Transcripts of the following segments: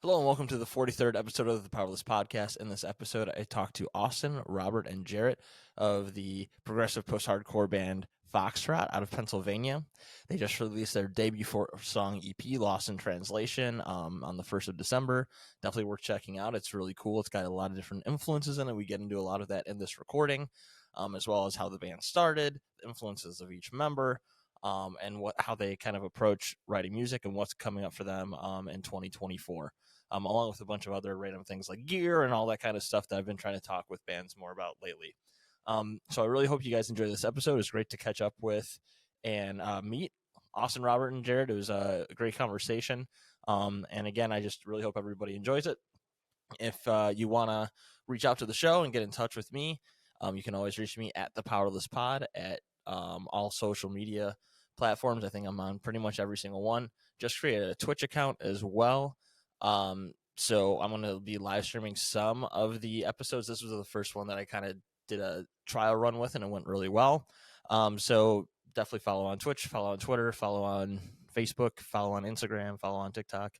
Hello and welcome to the 43rd episode of the Powerless Podcast. In this episode, I talked to Austin, Robert, and Jarrett of the progressive post-hardcore band Fauxtrot out of Pennsylvania. They just released their debut song EP, Lost in Translation, on the 1st of December. Definitely worth checking out. It's really cool. It's got a lot of different influences in it. We get into a lot of that in this recording, as well as how the band started, the influences of each member, and how they kind of approach writing music and what's coming up for them in 2024. Along with a bunch of other random things like gear and all that kind of stuff that I've been trying to talk with bands more about lately. So I really hope you guys enjoy this episode. It was great to catch up with and meet Austin, Robert, and Jared. It was a great conversation. And again, I just really hope everybody enjoys it. If you want to reach out to the show and get in touch with me, you can always reach me at thepowerlesspod at all social media platforms. I think I'm on pretty much every single one. Just created a Twitch account as well. So I'm going to be live streaming some of the episodes. This was the first one that I kind of did a trial run with, and it went really well. So definitely follow on Twitch, follow on Twitter, follow on Facebook, follow on Instagram, follow on TikTok.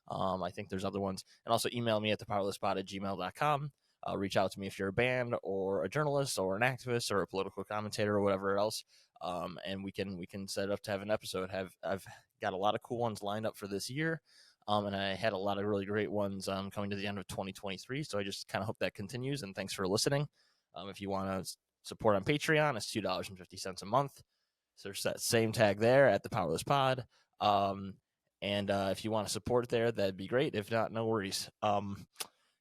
I think there's other ones. And also email me at thepowerlesspod@gmail.com. Reach out to me if you're a band or a journalist or an activist or a political commentator or whatever else. And we can set it up to have an episode. I've got a lot of cool ones lined up for this year. And I had a lot of really great ones coming to the end of 2023. So I just kind of hope that continues. And thanks for listening. If you want to support on Patreon, it's $2.50 a month. So there's that same tag there at the Powerless Pod. And if you want to support there, that'd be great. If not, no worries. And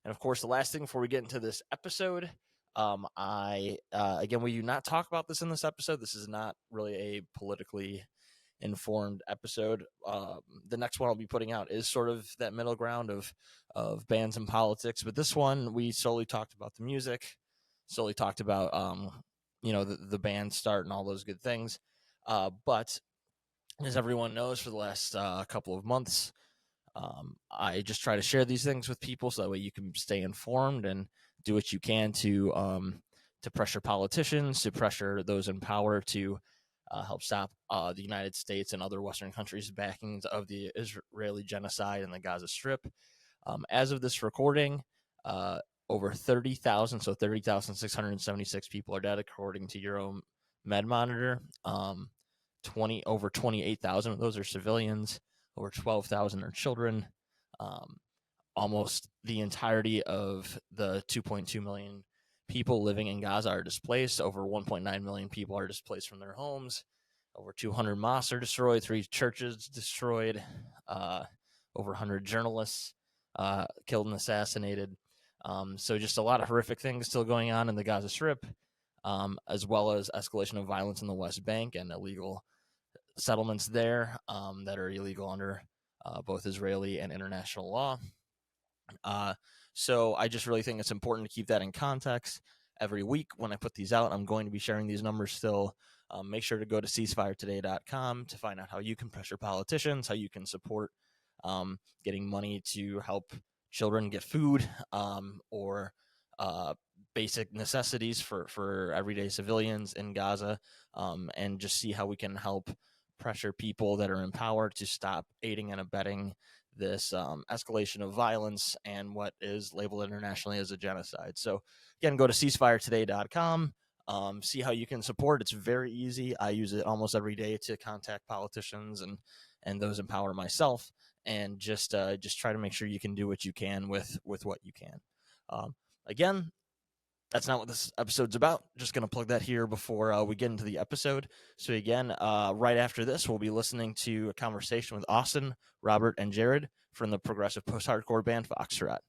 of course, the last thing before we get into this episode, again, we do not talk about this in this episode. This is not really a politically informed episode. The next one I'll be putting out is sort of that middle ground of bands and politics, but this one we solely talked about the music, solely talked about the band start and all those good things. But as everyone knows, for the last couple of months, I just try to share these things with people so that way you can stay informed and do what you can to pressure politicians, to pressure those in power to help stop the United States and other Western countries' backings of the Israeli genocide in the Gaza Strip. As of this recording, over 30,000, so 30,676 people are dead, according to Euromed Monitor. Over 28,000 of those are civilians. Over 12,000 are children. Almost the entirety of the 2.2 million people living in Gaza are displaced. Over 1.9 million people are displaced from their homes. Over 200 mosques are destroyed, 3 churches destroyed, over 100 journalists killed and assassinated. So just a lot of horrific things still going on in the Gaza Strip, as well as escalation of violence in the West Bank and illegal settlements there that are illegal under both Israeli and international law. So I just really think it's important to keep that in context. Every week when I put these out, I'm going to be sharing these numbers still. Make sure to go to ceasefiretoday.com to find out how you can pressure politicians, how you can support getting money to help children get food or basic necessities for everyday civilians in Gaza, and just see how we can help pressure people that are in power to stop aiding and abetting this escalation of violence and what is labeled internationally as a genocide. So again, go to ceasefiretoday.com, see how you can support. It's very easy. I use it almost every day to contact politicians and those in power myself, and just try to make sure you can do what you can with what you can. Again, that's not what this episode's about. Just going to plug that here before we get into the episode. So again, right after this, we'll be listening to a conversation with Austin, Robert, and Jared from the progressive post-hardcore band Fauxtrot.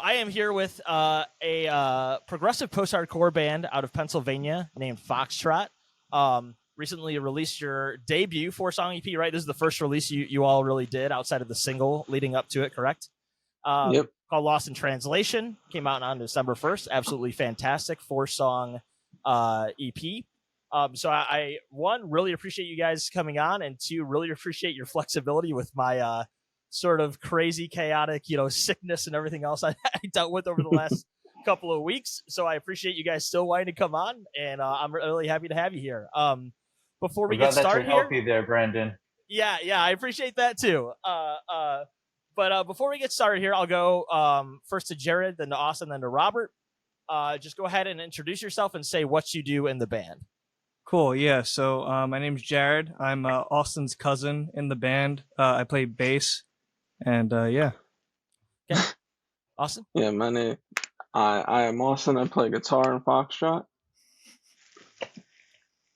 I am here with a progressive post-hardcore band out of Pennsylvania named Fauxtrot. Recently released your debut 4-song EP, right? This is the first release you all really did outside of the single leading up to it, correct? Yep. called Lost in Translation. Came out on December 1st. Absolutely fantastic 4-song EP. So I one, really appreciate you guys coming on, and two, really appreciate your flexibility with my sort of crazy, chaotic, sickness and everything else I dealt with over the last couple of weeks. So I appreciate you guys still wanting to come on, and I'm really happy to have you here. Before we get started here, healthy there, Brandon. Yeah, I appreciate that too. But before we get started here, I'll go first to Jared, then to Austin, then to Robert. Just go ahead and introduce yourself and say what you do in the band. Cool. Yeah. So my name's Jared. I'm Austin's cousin in the band. I play bass, and yeah. Okay. Austin? Yeah, my name. I am Austin. I play guitar in Fauxtrot.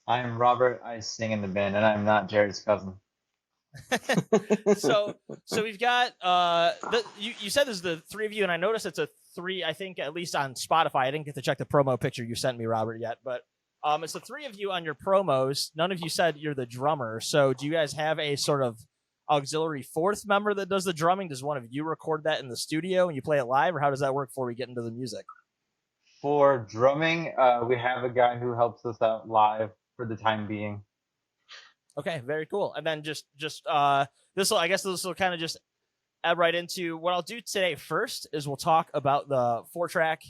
I'm Robert. I sing in the band, and I'm not Jared's cousin. so we've got you said there's the three of you, and I noticed it's a three. I think at least on Spotify. I didn't get to check the promo picture you sent me, Robert, yet, but it's the three of you on your promos. None of you said you're the drummer. So do you guys have a sort of auxiliary fourth member that does the drumming? Does one of you record that in the studio and you play it live, or how does that work before we get into the music? For drumming, we have a guy who helps us out live for the time being. Okay, very cool. And then just this will kind of just add right into what I'll do today. First is we'll talk about the 4-track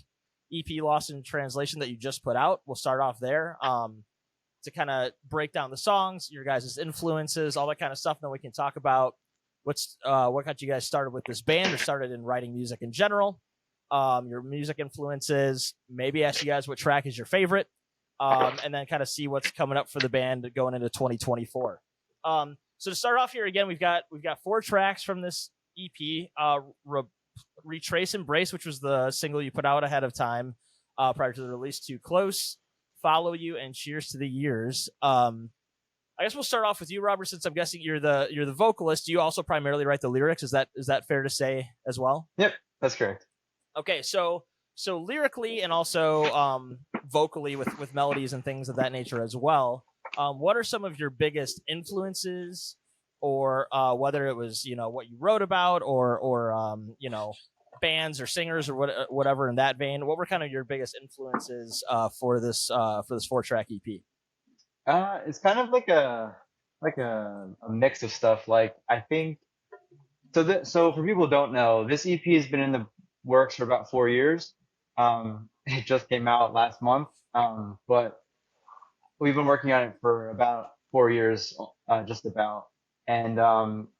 EP Lost in Translation that you just put out. We'll start off there to kind of break down the songs, your guys' influences, all that kind of stuff. And then we can talk about what got you guys started with this band or started in writing music in general, your music influences, maybe ask you guys what track is your favorite, and then kind of see what's coming up for the band going into 2024. So to start off here, again, we've got 4 tracks from this EP. Retrace Embrace, which was the single you put out ahead of time prior to the release, Too Close, Follow You, and Cheers to the Years. I guess we'll start off with you, Robert, since I'm guessing you're the vocalist. Do you also primarily write the lyrics? Is that fair to say as well? Yep, that's correct. Okay, so lyrically and also vocally with melodies and things of that nature as well, what are some of your biggest influences, or whether it was what you wrote about, or bands or singers or whatever in that vein? What were kind of your biggest influences for this 4-track EP? It's kind of like a mix of stuff. Like, I think so for people who don't know, this EP has been in the works for about 4 years. It just came out last month, but we've been working on it for about 4 years, just about. And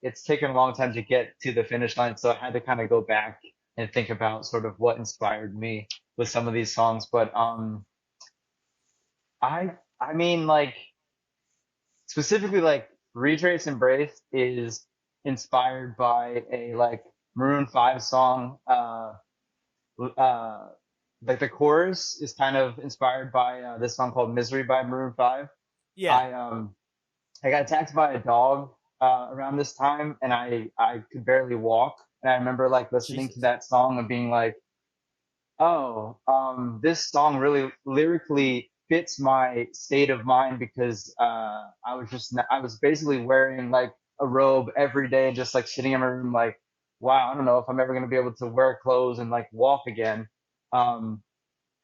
it's taken a long time to get to the finish line, so I had to kind of go back and think about sort of what inspired me with some of these songs. But I mean, like, specifically, like, Retrace Embrace is inspired by a Maroon 5 song. Like, the chorus is kind of inspired by this song called Misery by Maroon 5. Yeah. I got attacked by a dog around this time, and I could barely walk. And I remember listening to that song and being like, oh, this song really lyrically fits my state of mind, because I was basically wearing a robe every day and just sitting in my room wow, I don't know if I'm ever going to be able to wear clothes and walk again. And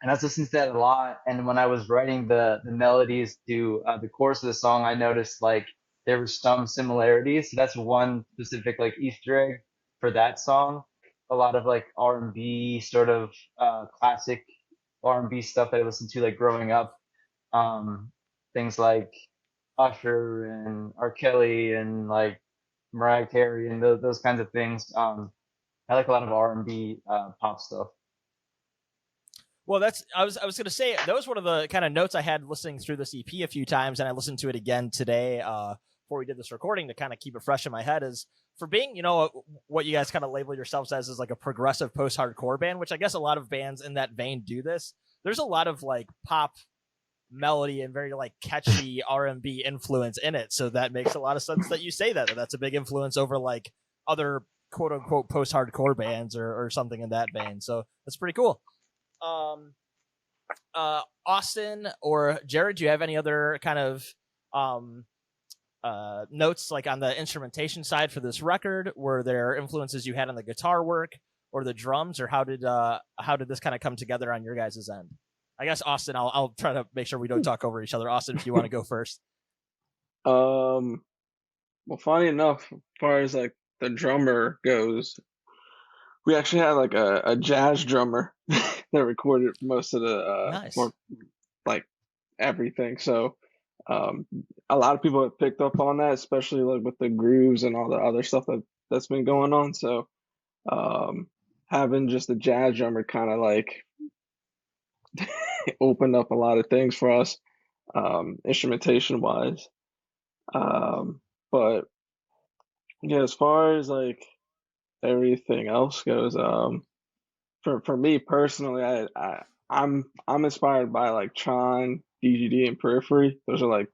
I was listening to that a lot. And when I was writing the melodies to the chorus of the song, I noticed there were some similarities. So that's one specific Easter egg for that song. A lot of R&B, sort of classic R&B stuff that I listened to growing up. Things like Usher and R. Kelly and Mariah Carey and those kinds of things. I like a lot of R&B pop stuff. Well, I was going to say, that was one of the kind of notes I had listening through this EP a few times, and I listened to it again today before we did this recording to kind of keep it fresh in my head, is for being, what you guys kind of label yourselves as is a progressive post-hardcore band, which I guess a lot of bands in that vein do this. There's a lot of pop melody and very catchy R&B influence in it, so that makes a lot of sense that you say that's a big influence over other quote-unquote post-hardcore bands or something in that vein. So that's pretty cool. Austin or Jared, do you have any other kind of notes on the instrumentation side for this record? Were there influences you had on the guitar work, or the drums, or how did this kind of come together on your guys' end? I guess Austin, I'll try to make sure we don't talk over each other. Austin, if you want to go first. Well, funny enough, as far as like the drummer goes, we actually had like a jazz drummer that recorded most of the Nice. more like everything. So a lot of people have picked up on that, especially like with the grooves and all the other stuff that's been going on. So having just a jazz drummer kind of like opened up a lot of things for us, instrumentation wise. But yeah, as far as like everything else goes, for me personally, I'm inspired by like Tron, DGD, and Periphery. Those are like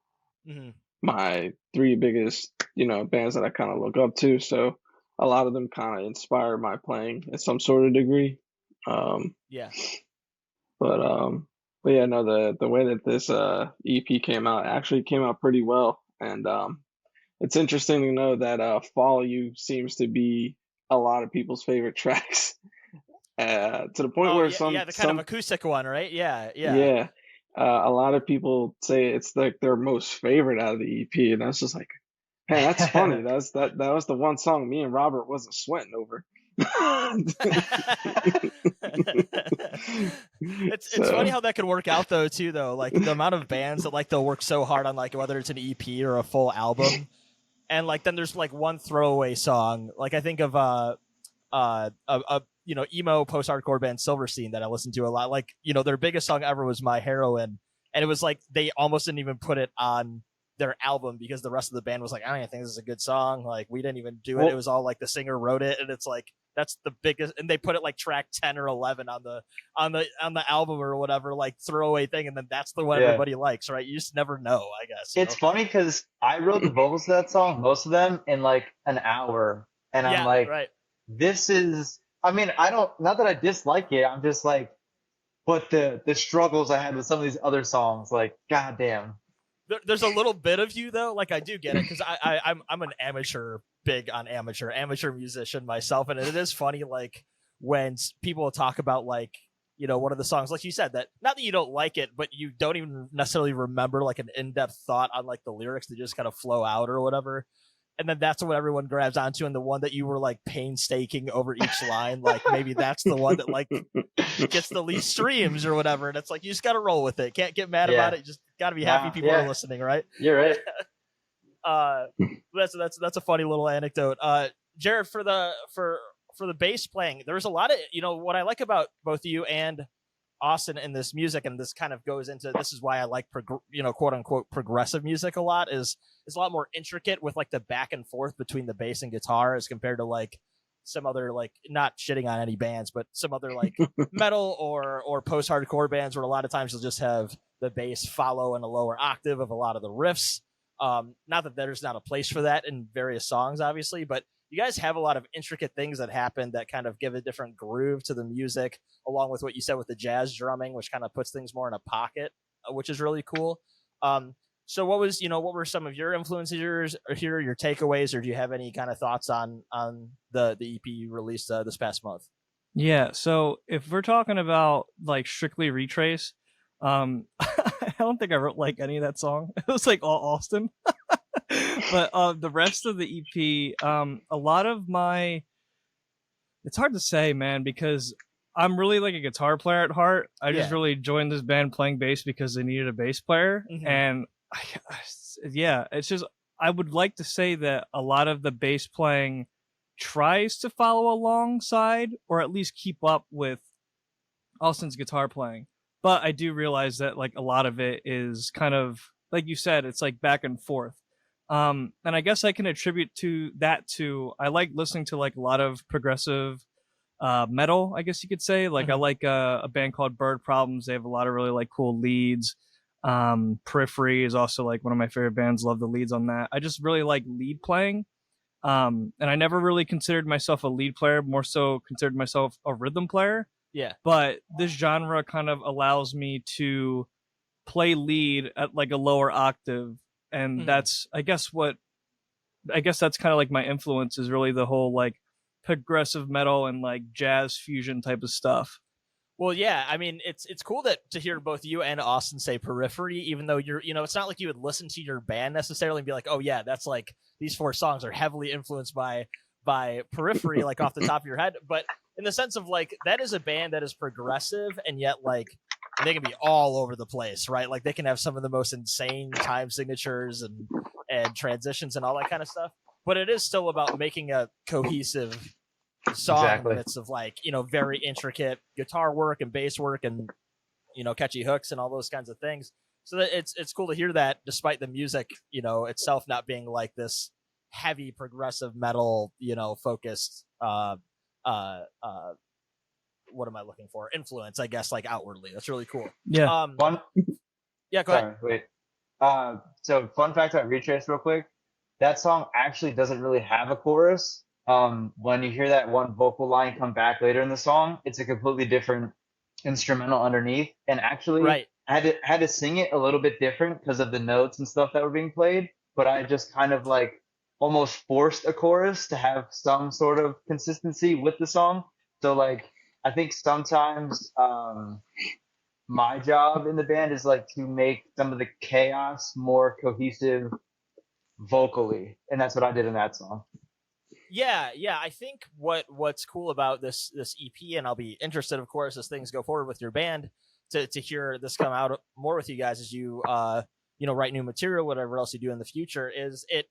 my three biggest, bands that I kind of look up to. So a lot of them kind of inspire my playing at some sort of degree. Yeah. But yeah, no, the way that this EP came out actually came out pretty well, and it's interesting to know that Follow You seems to be a lot of people's favorite tracks. To the point where the kind of acoustic one, right? Yeah. A lot of people say it's like their most favorite out of the EP, and that's just like, hey, that's funny. That was the one song me and Robert wasn't sweating over. It's funny how that could work out too, like the amount of bands that like they'll work so hard on like whether it's an EP or a full album, and like then there's like one throwaway song. Like I think of emo post-hardcore band Silverstein that I listened to a lot. Like, their biggest song ever was My Heroine, and it was like they almost didn't even put it on their album because the rest of the band was like, I don't even think this is a good song. Like, we didn't even do it. It was all like the singer wrote it, and it's like that's the biggest. And they put it like track 10 or 11 on the album or whatever, like throwaway thing, and then that's the one everybody likes, right? You just never know, I guess. It's funny because I wrote the vocals to that song, most of them in like an hour, and I'm like, right. This is. I mean, not that I dislike it. I'm just like, but the struggles I had with some of these other songs, like, goddamn. There's a little bit of you though, like I do get it because I'm an big on amateur musician myself, and it is funny like when people talk about like one of the songs, like you said, that not that you don't like it, but you don't even necessarily remember like an in-depth thought on like the lyrics that just kind of flow out or whatever. And then that's what everyone grabs onto, and the one that you were like painstaking over each line, like maybe that's the one that like gets the least streams or whatever. And it's like you just got to roll with it. Can't get mad about it. You just got to be happy people are listening, right? You're right. That's a funny little anecdote. Jared, for the bass playing, there's a lot of what I like about both you and Austin in this music, and this kind of goes into this is why I like quote unquote progressive music a lot, is it's a lot more intricate with like the back and forth between the bass and guitar as compared to like some other, like, not shitting on any bands, but some other like metal or post-hardcore bands where a lot of times you'll just have the bass follow in a lower octave of a lot of the riffs. Not that there's not a place for that in various songs, obviously, but you guys have a lot of intricate things that happen that kind of give a different groove to the music, along with what you said with the jazz drumming, which kind of puts things more in a pocket, which is really cool. So what were some of your influences here, your takeaways, or do you have any kind of thoughts on the EP you released this past month? Yeah, so if we're talking about like strictly Retrace, I don't think I wrote like any of that song. It was like all Austin. But the rest of the EP, a lot of it's hard to say, man, because I'm really like a guitar player at heart. I just really joined this band playing bass because they needed a bass player. Mm-hmm. And it's just, I would like to say that a lot of the bass playing tries to follow alongside or at least keep up with Austin's guitar playing. But I do realize that like a lot of it is kind of, like you said, it's like back and forth. And I guess I can attribute I like listening to like a lot of progressive metal, I guess you could say. Like, mm-hmm. I like a band called Bird Problems. They have a lot of really like cool leads. Periphery is also like one of my favorite bands. Love the leads on that. I just really like lead playing. And I never really considered myself a lead player, more so considered myself a rhythm player. Yeah. But this genre kind of allows me to play lead at like a lower octave. And that's, I guess that's kind of like my influence is really the whole like progressive metal and like jazz fusion type of stuff. Well, yeah, I mean, it's cool to hear both you and Austin say Periphery, even though it's not like you would listen to your band necessarily and be like, oh yeah, that's like these 4 songs are heavily influenced by Periphery, like off the top of your head. But in the sense of like, that is a band that is progressive and yet like they can be all over the place, right? Like they can have some of the most insane time signatures and transitions and all that kind of stuff. But it is still about making a cohesive song in the midst of like, very intricate guitar work and bass work and, catchy hooks and all those kinds of things. So that it's cool to hear that despite the music, itself not being like this heavy progressive metal, focused, what am I looking for? Influence, I guess, like outwardly. That's really cool. Yeah. Yeah, go ahead. Wait. So fun fact about Retrace real quick. That song actually doesn't really have a chorus. When you hear that one vocal line come back later in the song, it's a completely different instrumental underneath. And actually, right. I had to sing it a little bit different because of the notes and stuff that were being played. But I just kind of like almost forced a chorus to have some sort of consistency with the song. So like, I think sometimes my job in the band is like to make some of the chaos more cohesive vocally, and that's what I did in that song. Yeah, I think what's cool about this EP, and I'll be interested, of course, as things go forward with your band, to hear this come out more with you guys as you write new material, whatever else you do in the future, is it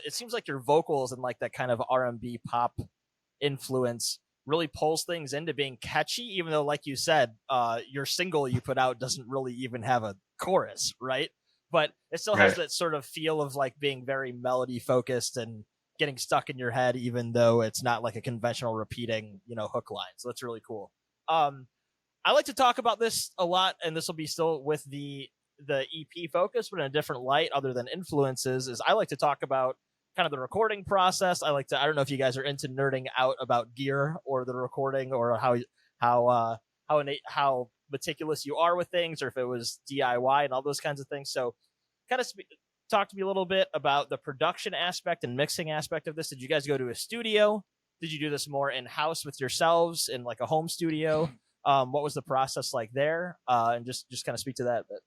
seems like your vocals and like that kind of R&B pop influence really pulls things into being catchy, even though, like you said, your single you put out doesn't really even have a chorus, right? But it still has that sort of feel of like being very melody focused and getting stuck in your head, even though it's not like a conventional repeating, hook line. So that's really cool. I like to talk about this a lot, and this will be still with the EP focus, but in a different light other than influences, is I like to talk about kind of the recording process. I don't know if you guys are into nerding out about gear or the recording, or how meticulous you are with things, or if it was DIY and all those kinds of things. So kind of talk to me a little bit about the production aspect and mixing aspect of this. Did you guys go to a studio? Did you do this more in-house with yourselves in like a home studio? What was the process like there? And just kind of speak to that a bit.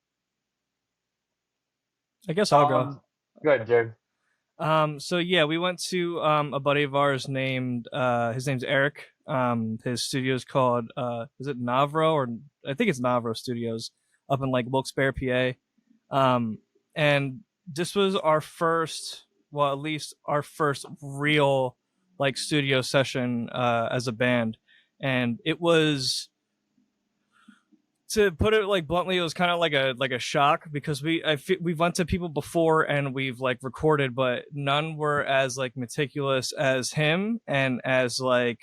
I guess I'll go. Go ahead, Jared. So yeah, we went to a buddy of ours named his name's Eric. His studio is called is it Navro, or I think it's Navro Studios up in like Wilkes-Barre, PA. And this was our first, well, at least our first real like studio session as a band, and it was, to put it like bluntly, it was kind of like a shock, because we've went to people before and we've like recorded, but none were as like meticulous as him, and as like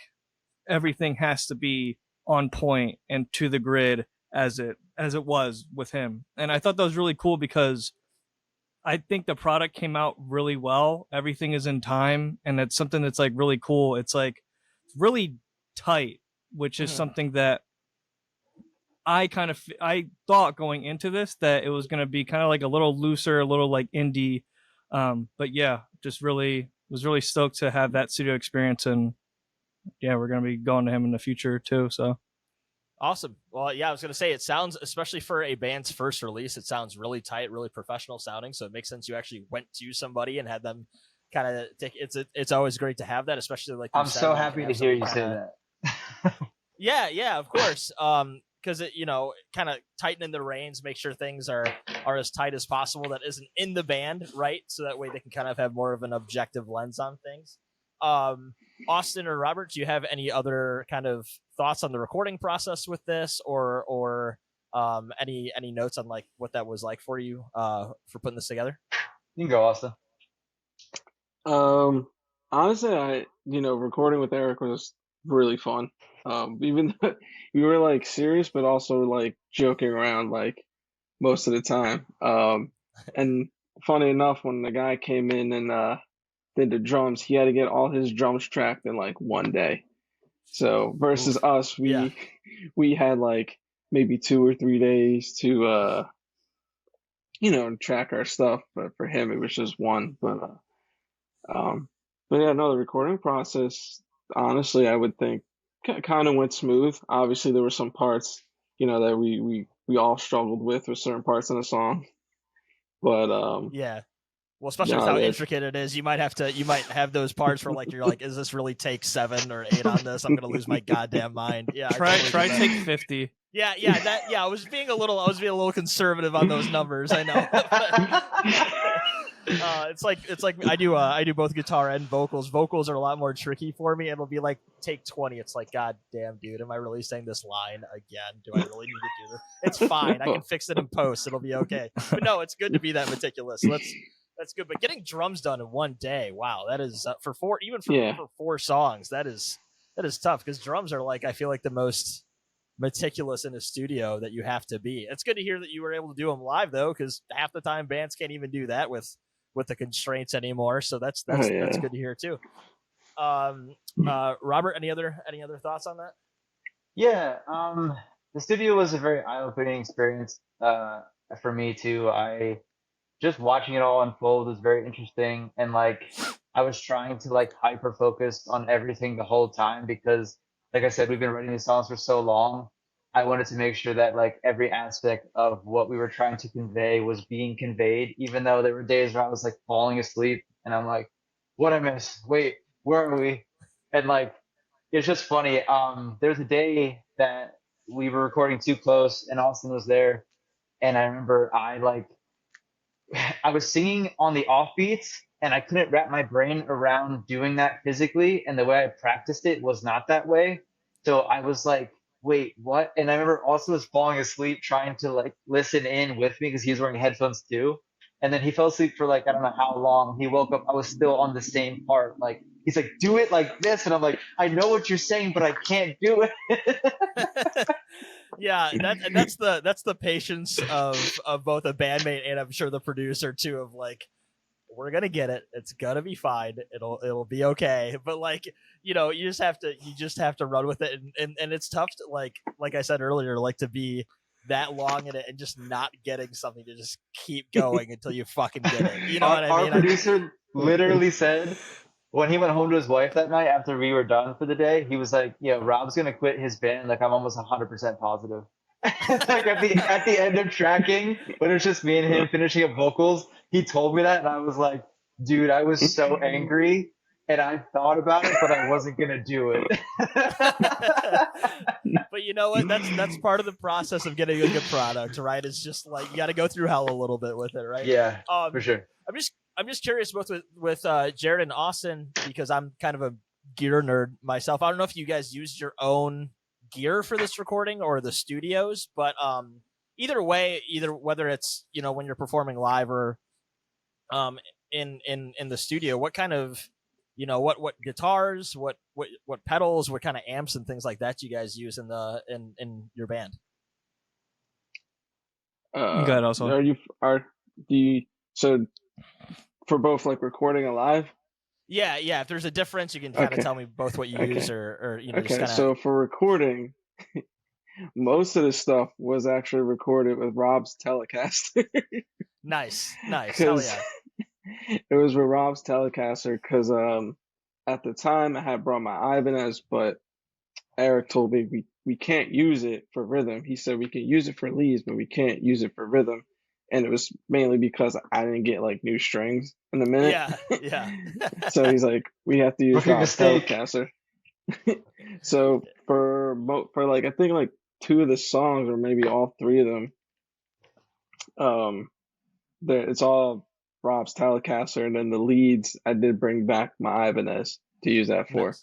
everything has to be on point and to the grid as it was with him. And I thought that was really cool, because I think the product came out really well. Everything is in time, and it's something that's like really cool. It's like really tight, which is something that I thought going into this that it was going to be kind of like a little looser, a little like indie. But yeah, just was really stoked to have that studio experience. And yeah, we're going to be going to him in the future too. So awesome. Well, yeah, I was going to say, it sounds, especially for a band's first release, it sounds really tight, really professional sounding. So it makes sense you actually went to somebody and had them kind of take it's always great to have that, especially like I'm so happy to hear you say that. Yeah, of course. Because it, kind of tightening the reins, make sure things are as tight as possible. That isn't in the band, right? So that way they can kind of have more of an objective lens on things. Austin or Robert, do you have any other kind of thoughts on the recording process with this, or any notes on like what that was like for you for putting this together? You can go, Austin. Honestly, recording with Eric was really fun. Even though we were like serious, but also like joking around like most of the time. And funny enough, when the guy came in and did the drums, he had to get all his drums tracked in like one day. So versus us, we had like maybe 2 or 3 days to track our stuff. But for him, it was just one. But yeah, no, the recording process, honestly, I would think kind of went smooth. Obviously, there were some parts, that we all struggled with certain parts in the song, but Yeah. Well, especially with no, how that intricate it is, you might have those parts where you're like, is this really take 7 or 8 on this? I'm gonna lose my goddamn mind. Yeah, Try take 50. Yeah, I was being a little conservative on those numbers. I know. It's like I do both guitar and vocals. Vocals are a lot more tricky for me. It'll be like take 20. It's like, God damn, dude, am I really saying this line again? Do I really need to do this? It's fine. I can fix it in post. It'll be okay. But no, it's good to be that meticulous. That's good. But getting drums done in one day, wow, that is for 4 for 4 songs. That is tough because drums are I feel like the most meticulous in a studio that you have to be. It's good to hear that you were able to do them live though, because half the time bands can't even do that with the constraints anymore. So that's good to hear too. Robert, any other thoughts on that? Yeah, the studio was a very eye-opening experience for me too. I just watching it all unfold was very interesting, and I was trying to hyper focus on everything the whole time because like I said, we've been writing these songs for so long. I wanted to make sure that every aspect of what we were trying to convey was being conveyed, even though there were days where I was falling asleep and I'm like, what I miss? Wait, where are we? And it's just funny. There's a day that we were recording too close and Austin was there, and I remember I was singing on the offbeats and I couldn't wrap my brain around doing that physically, and the way I practiced it was not that way. So I was like, wait, what? And I remember Austin was falling asleep trying to listen in with me because he was wearing headphones too. And then he fell asleep for I don't know how long. He woke up, I was still on the same part. He's like, do it like this. And I'm like, I know what you're saying, but I can't do it. Yeah, that's the patience of both a bandmate and I'm sure the producer too, of we're gonna get it. It's gonna be fine. It'll be okay. But you just have to run with it, and it's tough to like I said earlier, to be that long in it and just not getting something to just keep going until you fucking get it. You know what I mean? Our producer literally said when he went home to his wife that night after we were done for the day, he was like, "Yeah, Rob's gonna quit his band. I'm almost 100% positive." at the end of tracking, when it was just me and him finishing up vocals, he told me that, and I was like, "Dude, I was so angry." And I thought about it, but I wasn't gonna do it. But you know what? That's part of the process of getting a good product, right? It's just you got to go through hell a little bit with it, right? Yeah, for sure. I'm just curious both with Jared and Austin, because I'm kind of a gear nerd myself. I don't know if you guys used your own gear for this recording or the studios, but either way, whether it's when you're performing live or in the studio, what kind of what guitars, what pedals, what kind of amps and things like that you guys use in your band? Go ahead, also. So for both recording and live? Yeah. If there's a difference, you can kind of tell me both what you use or Okay, just kinda... so for recording, most of the stuff was actually recorded with Rob's Telecaster. Nice. Hell yeah. It was with Rob's Telecaster because at the time I had brought my Ibanez, but Eric told me we can't use it for rhythm. He said we can use it for leads, but we can't use it for rhythm. And it was mainly because I didn't get new strings in the minute. Yeah. So he's like, we have to use Rob's Telecaster. So for I think 2 of the songs, or maybe all 3 of them, it's all Rob's Telecaster, and then the leads I did bring back my Ibanez to use that for.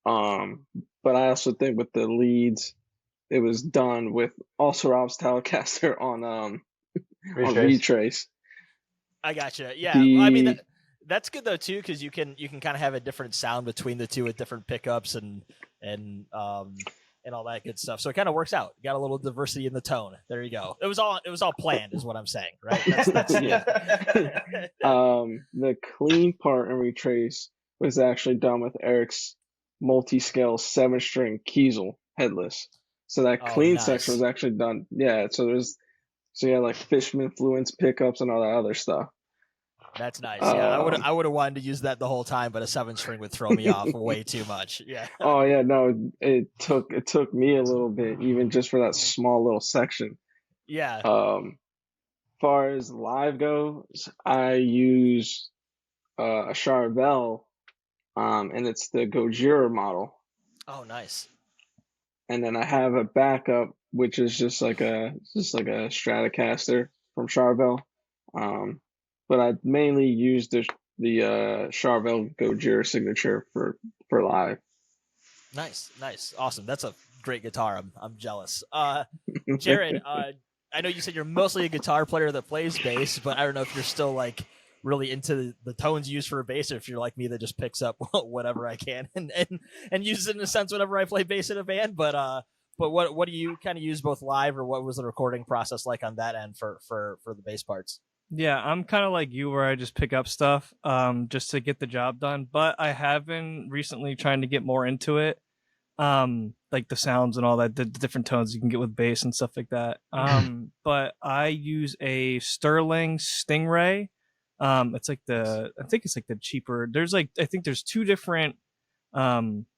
Nice. But I also think with the leads, it was done with also Rob's Telecaster on Retrace. I gotcha. Yeah, I mean that's good though too, because you can kind of have a different sound between the two with different pickups and all that good stuff. So it kind of works out. You got a little diversity in the tone. There you go. It was all planned, is what I'm saying, right? That's yeah. The clean part in Retrace was actually done with Eric's multi-scale 7-string Kiesel headless. So that clean section was actually done. Yeah. So you had Fishman Fluence pickups and all that other stuff. That's nice. Yeah, I would have wanted to use that the whole time, but a 7-string would throw me off way too much. Yeah. Oh yeah, no, it took me a little bit, even just for that small little section. Yeah. Far as live goes, I use a Charvel, and it's the Gojira model. Oh, nice. And then I have a backup, which is just like a Stratocaster from Charvel. But I mainly use the Charvel Gojira signature for live. Nice, awesome. That's a great guitar. I'm jealous. Jared, I know you said you're mostly a guitar player that plays bass, but I don't know if you're still like really into the tones used for a bass, or if you're like me that just picks up whatever I can and uses it in a sense whenever I play bass in a band. But what do you kind of use both live, or what was the recording process like on that end for the bass parts? Yeah, I'm kind of like you, where I just pick up stuff just to get the job done. But I have been recently trying to get more into it, like the sounds and all that, the different tones you can get with bass and stuff like that. But I use a Sterling Stingray. It's like I think it's like the cheaper. I think there's 2 different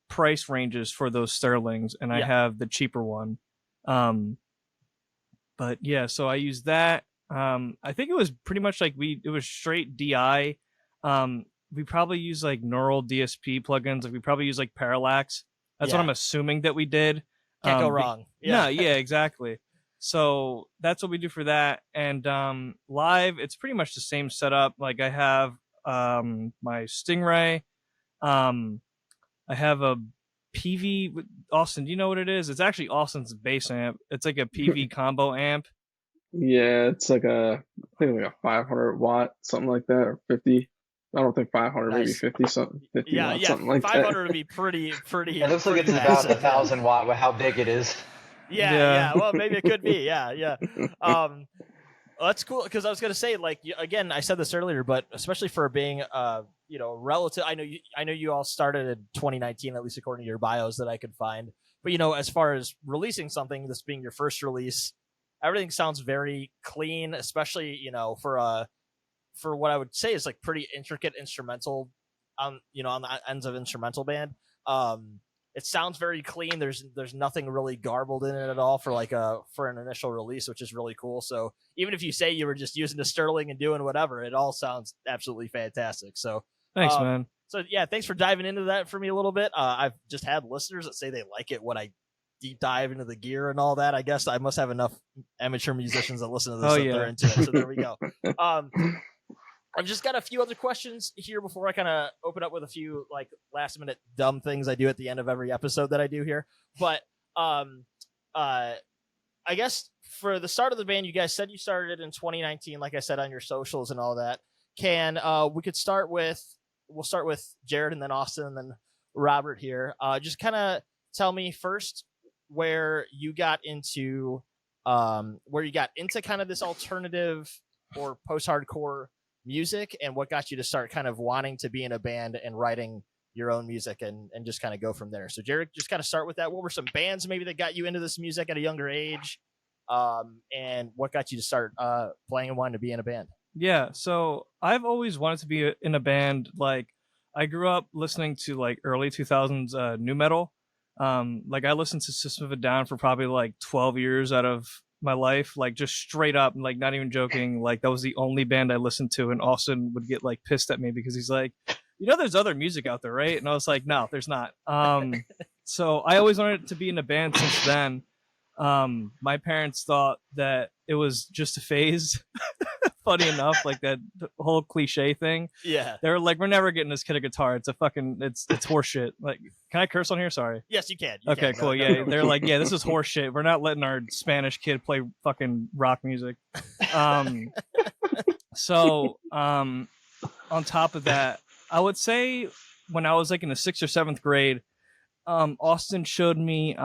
price ranges for those Sterlings, and I have the cheaper one. But yeah, so I use that. I think it was pretty much like it was straight DI. We probably use like neural DSP plugins. Like we probably use like Parallax. That's what I'm assuming that we did. Can't go wrong. Yeah. No, yeah, exactly. So that's what we do for that. And live, it's pretty much the same setup. Like I have my Stingray. I have a PV. Austin, do you know what it is? It's actually Austin's bass amp. It's like a PV combo amp. Yeah, it's like I think like a 500 watt, something like that, or 50. I don't think 500, maybe 50 something. 50 watts, something like 500 that. would be pretty. It looks like it's about 1,000 watt with how big it is. Yeah. Well, maybe it could be. Yeah. Well, that's cool, because I was gonna say, like, again, I said this earlier, but especially for being relative. I know you all started in 2019, at least according to your bios that I could find. But as far as releasing something, this being your first release, everything sounds very clean, especially for what I would say is like pretty intricate instrumental on the ends of instrumental band. It sounds very clean. There's nothing really garbled in it at all for an initial release, which is really cool. So even if you say you were just using the Sterling and doing whatever, it all sounds absolutely fantastic. So thanks, man. So yeah, thanks for diving into that for me a little bit. I've just had listeners that say they like it when I deep dive into the gear and all that. I guess I must have enough amateur musicians that listen to this they're into it. So there we go. I've just got a few other questions here before I kind of open up with a few like last minute dumb things I do at the end of every episode that I do here. But I guess for the start of the band, you guys said you started in 2019, like I said on your socials and all that. We'll start with Jared and then Austin and then Robert here. Just kind of tell me first where you got into kind of this alternative or post-hardcore music, and what got you to start kind of wanting to be in a band and writing your own music, and just kind of go from there. So Jared, just kind of start with that. What were some bands maybe that got you into this music at a younger age? And what got you to start playing and wanting to be in a band? Yeah, so I've always wanted to be in a band. Like I grew up listening to like early 2000s nu metal. Like I listened to System of a Down for probably like 12 years out of my life, like just straight up, like not even joking. Like that was the only band I listened to, and Austin would get like pissed at me because he's like, there's other music out there, right? And I was like, no, there's not. So I always wanted to be in a band since then. My parents thought that it was just a phase. Funny enough, like that whole cliche thing. Yeah. They were like, we're never getting this kid a guitar. It's it's horseshit. Like, can I curse on here? Sorry. Yes, you can. Okay, cool. Yeah. They're like, yeah, this is horseshit. We're not letting our Spanish kid play fucking rock music. So, on top of that, I would say when I was like in the 6th or 7th grade, Austin showed me,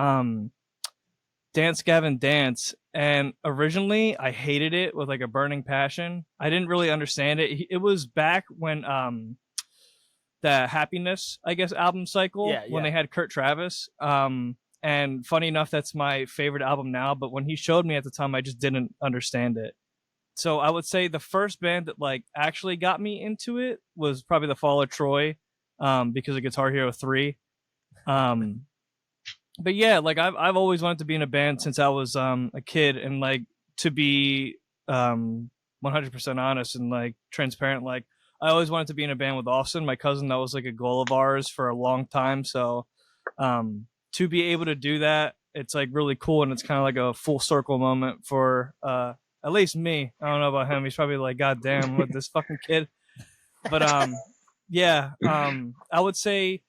Dance Gavin Dance, and originally I hated it with like a burning passion. I didn't really understand it. It was back when the Happiness, I guess, album cycle, when they had Kurt Travis. And funny enough, that's my favorite album now, but when he showed me at the time, I just didn't understand it. So I would say the first band that like actually got me into it was probably the Fall of Troy, because of Guitar Hero 3. Um, but yeah, like I've always wanted to be in a band since I was a kid, and like to be 100% honest and like transparent, like I always wanted to be in a band with Austin, my cousin. That was like a goal of ours for a long time. So to be able to do that, it's like really cool, and it's kind of like a full circle moment for at least me. I don't know about him. He's probably like, God damn, what this fucking kid. But yeah, I would say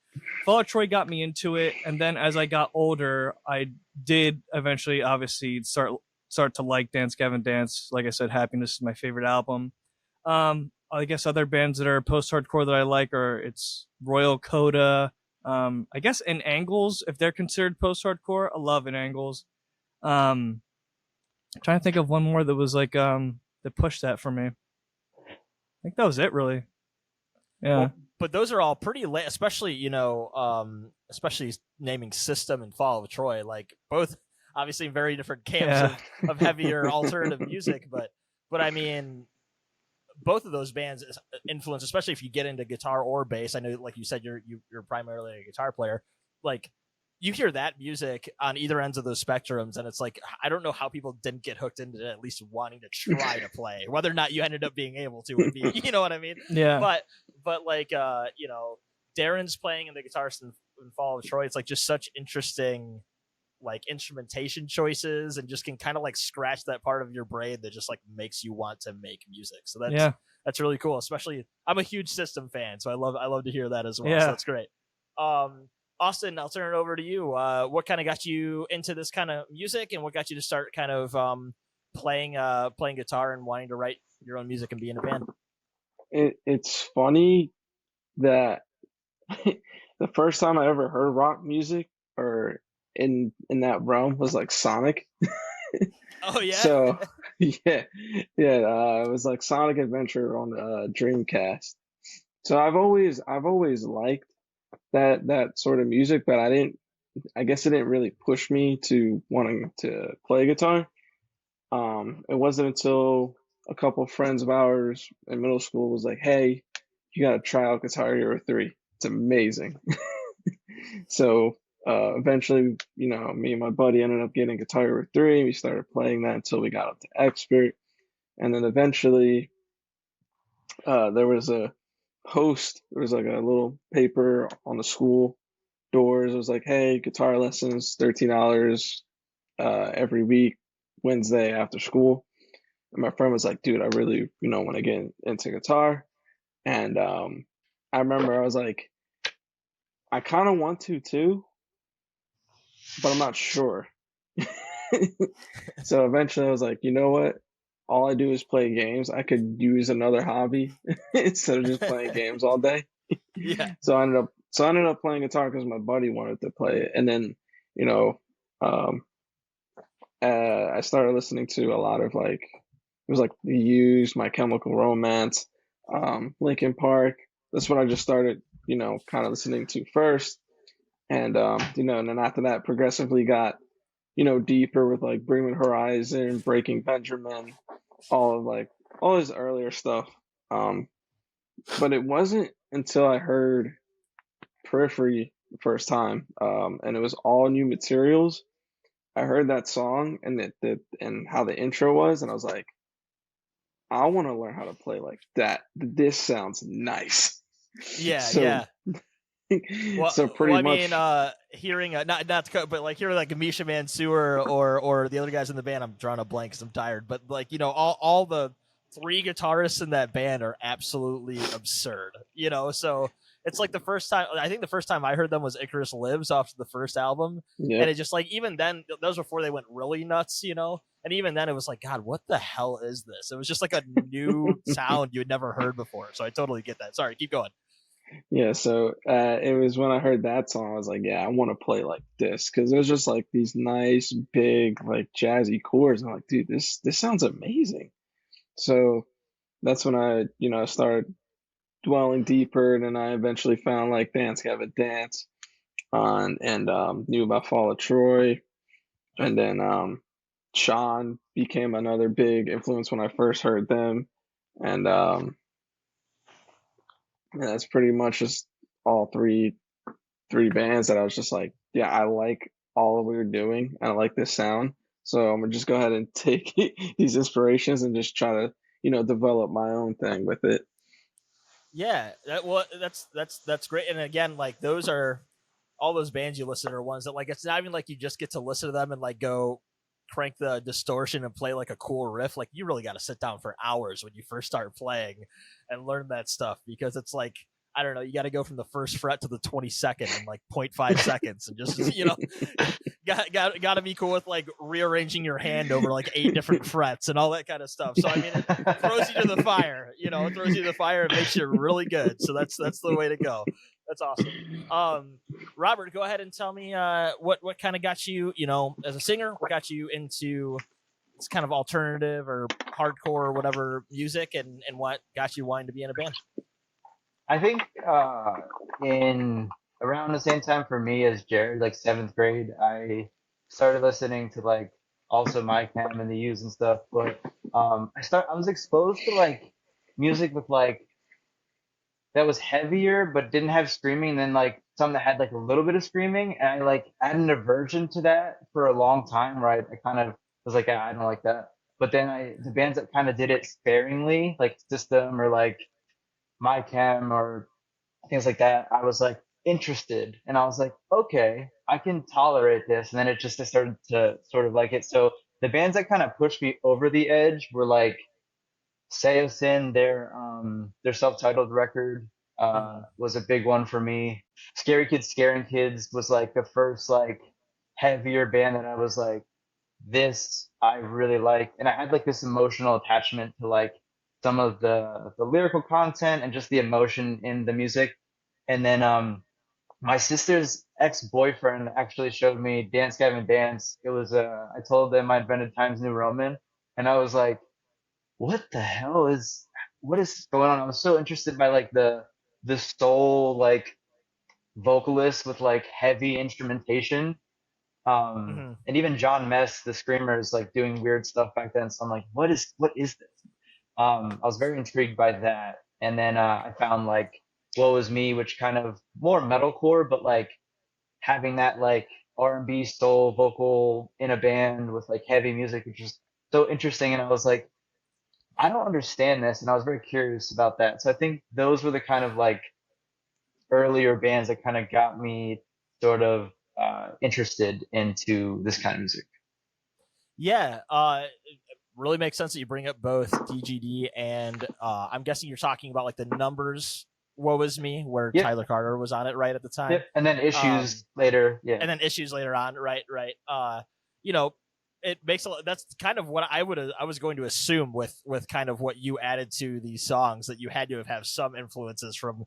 Fall Out Troy got me into it, and then as I got older, I did eventually, obviously, start to like Dance Gavin Dance. Like I said, Happiness is my favorite album. I guess other bands that are post-hardcore that I like it's Royal Coda. I guess In Angles, if they're considered post-hardcore, I love In Angles. I'm trying to think of one more that was like that pushed that for me. I think that was it, really. Yeah. Well, but those are all pretty late, especially especially naming System and Fall of Troy, like both obviously very different camps of heavier alternative music, but I mean, both of those bands influence, especially if you get into guitar or bass. I know, like you said, you're primarily a guitar player. Like you hear that music on either ends of those spectrums, and it's like I don't know how people didn't get hooked into it, at least wanting to try to play. Whether or not you ended up being able to would be, you know what I mean? Yeah. But like Darren's playing in the guitarist in Fall of Troy. It's like just such interesting like instrumentation choices, and just can kind of like scratch that part of your brain that just like makes you want to make music. So that's really cool. Especially I'm a huge System fan, so I love to hear that as well. Yeah. So that's great. Austin, I'll turn it over to you. What kind of got you into this kind of music, and what got you to start kind of playing guitar and wanting to write your own music and be in a band? It's funny that the first time I ever heard rock music or in that realm was like Sonic. Oh yeah. So yeah, it was like Sonic Adventure on Dreamcast. So I've always liked that sort of music, but I guess it didn't really push me to wanting to play guitar. It wasn't until a couple friends of ours in middle school was like, "Hey, you gotta try out Guitar Hero 3. It's amazing." So eventually, me and my buddy ended up getting Guitar Hero 3. We started playing that until we got up to Expert, and then eventually there was a post. There was like a little paper on the school doors. It was like, "Hey, guitar lessons, $13 every week, Wednesday after school." And my friend was like, "Dude, I really, want to get into guitar." And I remember I was like, I kind of want to too, but I'm not sure. So eventually I was like, you know what? All I do is play games. I could use another hobby instead of just playing games all day. Yeah. So I ended up playing guitar because my buddy wanted to play it. And then, I started listening to a lot of like, it was like The Used, My Chemical Romance, Linkin Park. That's what I just started, kind of listening to first. And, and then after that progressively got, deeper with like Bring Me the Horizon, Breaking Benjamin, all his earlier stuff. But it wasn't until I heard Periphery the first time, and it was all new materials. I heard that song and and how the intro was, and I was like, I want to learn how to play like that. This sounds nice. Yeah, so, yeah. Well, so pretty much. I mean, hearing not to cut, but like hearing like Misha Mansour or the other guys in the band, I'm drawing a blank because I'm tired. But like all the three guitarists in that band are absolutely absurd. So it's like the first time I heard them was Icarus Lives off the first album, and it just like even then those before they went really nuts, and even then it was like, God, what the hell is this? It was just like a new sound you had never heard before. So I totally get that. Sorry, keep going. Yeah, so it was when I heard that song, I was like, yeah, I want to play like this, because it was just like these nice, big, like jazzy chords. And I'm like, dude, this sounds amazing. So that's when I, started dwelling deeper, and then I eventually found like Dance Gavin Dance and knew about Fall of Troy, and then Sean became another big influence when I first heard them, and yeah, that's pretty much just all three bands that I was just like, yeah, I like all of what you're doing, and I like this sound. So I'm gonna just go ahead and take these inspirations and just try to, develop my own thing with it. Yeah, that's great. And again, like those are all those bands you listen to are ones that like it's not even like you just get to listen to them and like go crank the distortion and play like a cool riff. Like you really got to sit down for hours when you first start playing and learn that stuff, because it's like, I don't know, you got to go from the first fret to the 22nd in like 0.5 seconds, and just got to be cool with like rearranging your hand over like 8 different frets and all that kind of stuff. So I mean, it throws you to the fire. It throws you to the fire and makes you really good. So that's the way to go. That's awesome. Robert, go ahead and tell me what kind of got you, as a singer, what got you into this kind of alternative or hardcore or whatever music, and what got you wanting to be in a band? I think in around the same time for me as Jared, like 7th grade, I started listening to like also my cam and the U's and stuff. But I was exposed to like music with like that was heavier but didn't have screaming, then like some that had like a little bit of screaming, and I like had an aversion to that for a long time, right? I kind of was like, I don't like that. But then the bands that kind of did it sparingly, like System or like my cam or things like that, I was like interested, and I was like, okay, I can tolerate this. And then I started to sort of like it. So the bands that kind of pushed me over the edge were like Seosin, their self-titled record was a big one for me. Scary Kids Scaring Kids was like the first like heavier band that I was like, this I really like, and I had like this emotional attachment to like some of the lyrical content and just the emotion in the music. And then my sister's ex-boyfriend actually showed me Dance Gavin Dance. It was I told them I invented Times New Roman, and I was like, what is going on? I was so interested by like the soul like vocalist with like heavy instrumentation. Mm-hmm. And even John Mess, the screamers, like doing weird stuff back then. So I'm like, what is this? I was very intrigued by that. And then I found like Woe Is Me, which kind of more metalcore, but like having that like R&B soul vocal in a band with like heavy music, which is so interesting. And I was like, I don't understand this, and I was very curious about that. So I think those were the kind of like earlier bands that kind of got me sort of interested into this kind of music. Yeah, it really makes sense that you bring up both DGD and I'm guessing you're talking about like the Numbers Woe Is Me, where Yep. Tyler Carter was on it right at the time. Yep, and then Issues later. Yeah, and then Issues later on. Right. It makes that's kind of what I was going to assume with kind of what you added to these songs, that you had to have some influences from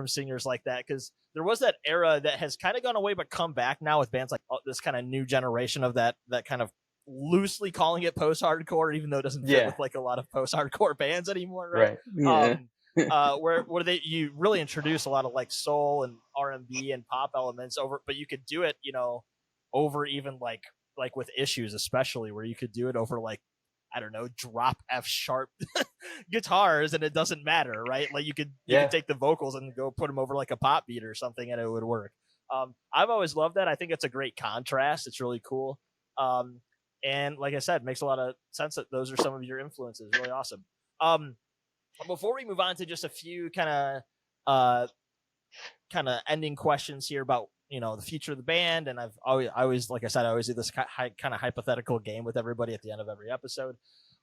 singers like that, because there was that era that has kind of gone away but come back now with bands like this kind of new generation of that kind of loosely calling it post-hardcore, even though it doesn't fit with like a lot of post-hardcore bands anymore, right? Yeah. Where you really introduce a lot of like soul and R&B and pop elements over, but you could do it, over even like with Issues, especially, where you could do it over like, I don't know, drop F sharp guitars, and it doesn't matter, right? Like you could take the vocals and go put them over like a pop beat or something, and it would work. I've always loved that. I think it's a great contrast. It's really cool. And like I said, makes a lot of sense that those are some of your influences. Really awesome. Before we move on to just a few kind of ending questions here about the future of the band, and I always like I said, I always do this kind of hypothetical game with everybody at the end of every episode.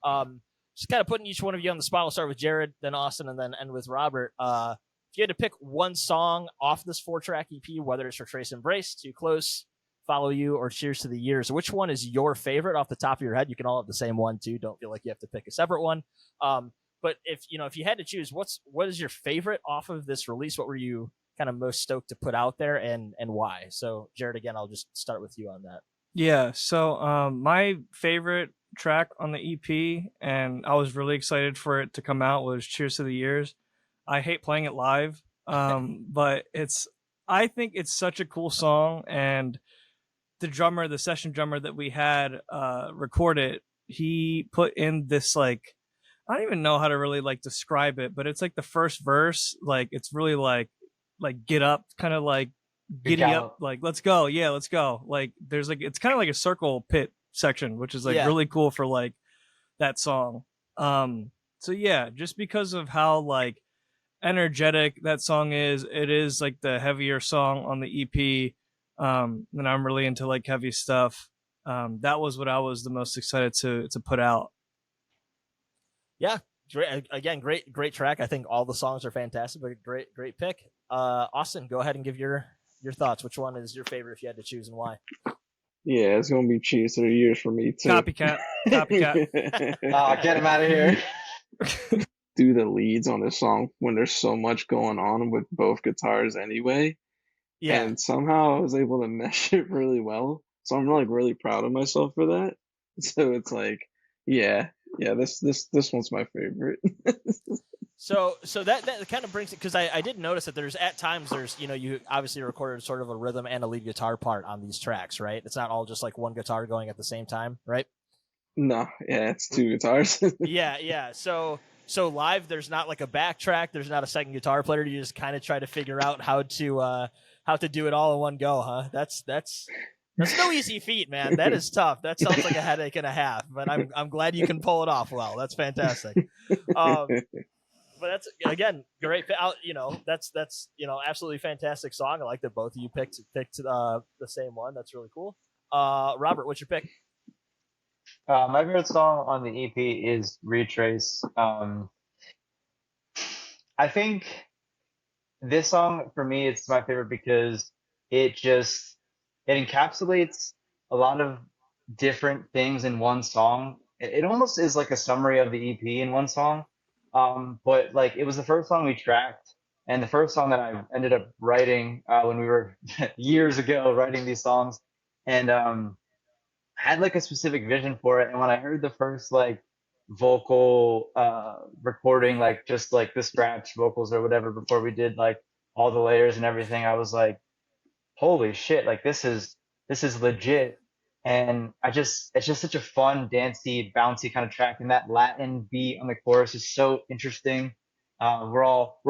Just kind of putting each one of you on the spot. We'll start with Jared, then Austin, and then end with Robert. If you had to pick one song off this 4-track EP, whether it's for Trace Embrace, Too Close, Follow You, or Cheers to the Years, which one is your favorite off the top of your head? You can all have the same one too. Don't feel like you have to pick a separate one. But if you had to choose, what is your favorite off of this release? What were you kind of most stoked to put out there, and why? So Jared, again, I'll just start with you on that. Yeah, so my favorite track on the EP, and I was really excited for it to come out, was Cheers to the Years. I hate playing it live, but I think it's such a cool song, and the session drummer that we had record it, he put in this like, I don't even know how to really like describe it, but it's like the first verse, like it's really like get up, kind of like giddy up, like let's go, yeah, let's go. Like there's like, it's kind of like a circle pit section, which is like really cool for like that song. So yeah, just because of how like energetic that song is, it is like the heavier song on the EP. And I'm really into like heavy stuff. That was what I was the most excited to put out. Yeah, again, great track. I think all the songs are fantastic, but great pick. Austin, go ahead and give your thoughts. Which one is your favorite if you had to choose, and why? Yeah, it's gonna be Cheers to the Years for me too. Copycat. Get him out of here. Do the leads on this song when there's so much going on with both guitars anyway. Yeah. And somehow I was able to mesh it really well. So I'm like really proud of myself for that. So it's like, yeah, this one's my favorite. So that kind of brings it, because I did notice that there's at times you obviously recorded sort of a rhythm and a lead guitar part on these tracks, right? It's not all just like one guitar going at the same time, right? No, yeah, it's two guitars. yeah. So live, there's not like a backtrack. There's not a second guitar player. You just kind of try to figure out how to do it all in one go, huh? That's no easy feat, man. That is tough. That sounds like a headache and a half. But I'm glad you can pull it off well. That's fantastic. But that's, again, great. That's absolutely fantastic song. I like that both of you picked the same one. That's really cool. Robert, what's your pick? My favorite song on the EP is Retrace. I think this song, for me, it's my favorite because it encapsulates a lot of different things in one song. It almost is like a summary of the EP in one song. But like, it was the first song we tracked, and the first song that I ended up writing when we were years ago writing these songs, and had like a specific vision for it. And when I heard the first like vocal recording, like just like the scratch vocals or whatever, before we did like all the layers and everything, I was like, holy shit, like this is legit. And it's just such a fun, dancey, bouncy kind of track, and that Latin beat on the chorus is so interesting. We're all